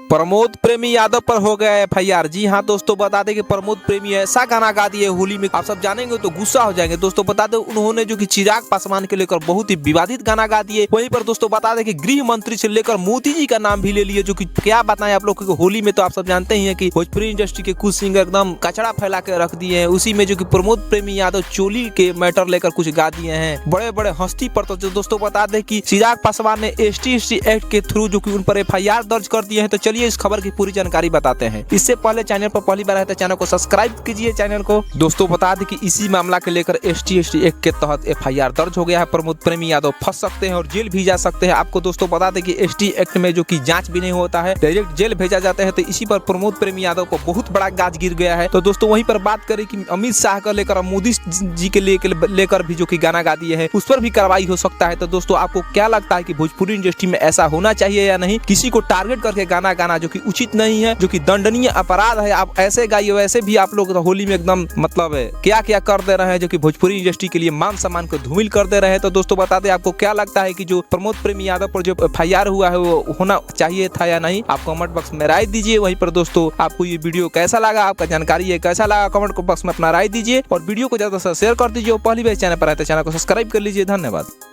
प्रमोद प्रेमी यादव पर हो गया एफआईआर। जी हाँ दोस्तों, बता दें कि प्रमोद प्रेमी ऐसा गाना गा दिए होली में, आप सब जानेंगे तो गुस्सा हो जाएंगे। दोस्तों बता दें उन्होंने जो कि चिराग पासवान के लेकर बहुत ही विवादित गाना गा दिए। वहीं पर दोस्तों बता दें कि गृह मंत्री से लेकर मोदी जी का नाम भी ले लिए, जो कि क्या बताएं आप लोग को। होली में तो आप सब जानते ही हैं कि भोजपुरी इंडस्ट्री के कुछ सिंगर एकदम कचड़ा फैला के रख दिए हैं। उसी में जो कि प्रमोद प्रेमी यादव चोली के मैटर लेकर कुछ गा दिए हैं बड़े बड़े हस्ती पर। तो दोस्तों बता दें कि चिराग पासवान ने एसटी एक्ट के थ्रू जो कि उन पर एफआईआर दर्ज कर दिए हैं। तो चलिए इस खबर की पूरी जानकारी बताते हैं। इससे पहले चैनल पर पहली बार आए तो चैनल को सब्सक्राइब कीजिए चैनल को। दोस्तों बता दें कि इसी मामला के लेकर एसटी एक्ट के तहत एफआईआर दर्ज हो गया है। प्रमोद प्रेमी यादव फंस सकते हैं और जेल भी जा सकते हैं। आपको दोस्तों बता दें कि एसटी एक्ट में जो कि जांच भी नहीं होता है, डायरेक्ट जेल भेजा जाता है। तो इसी पर प्रमोद प्रेमी यादव को बहुत बड़ा गाज गिर गया है। तो दोस्तों वहीं पर बात करें कि अमित शाह को लेकर मोदी जी के लेकर भी जो कि गाना गा दिए है, उस पर भी कार्रवाई हो सकता है। तो दोस्तों आपको क्या लगता है कि भोजपुरी इंडस्ट्री में ऐसा होना चाहिए या नहीं? किसी को टारगेट करके गाना गाना जो कि उचित नहीं है, जो कि दंडनीय अपराध है। आप ऐसे गाइए, वैसे भी आप लोग तो होली में एकदम मतलब क्या क्या कर दे रहे हैं, जो कि भोजपुरी इंडस्ट्री के लिए मान सम्मान को धूमिल कर दे रहे हैं। तो दोस्तों बता दें आपको क्या लगता है कि जो प्रमोद प्रेमी यादव पर जो एफआईआर हुआ है वो होना चाहिए था या नहीं? आप कमेंट बॉक्स में राय दीजिए। वहीं पर दोस्तों आपको ये वीडियो कैसा लगा, आपका जानकारी है कैसा लगा, कमेंट बॉक्स में अपना राय दीजिए और वीडियो को ज्यादा से शेयर कर दीजिए। और पहली बार चैनल पर आए तो चैनल को सब्सक्राइब कर लीजिए। धन्यवाद।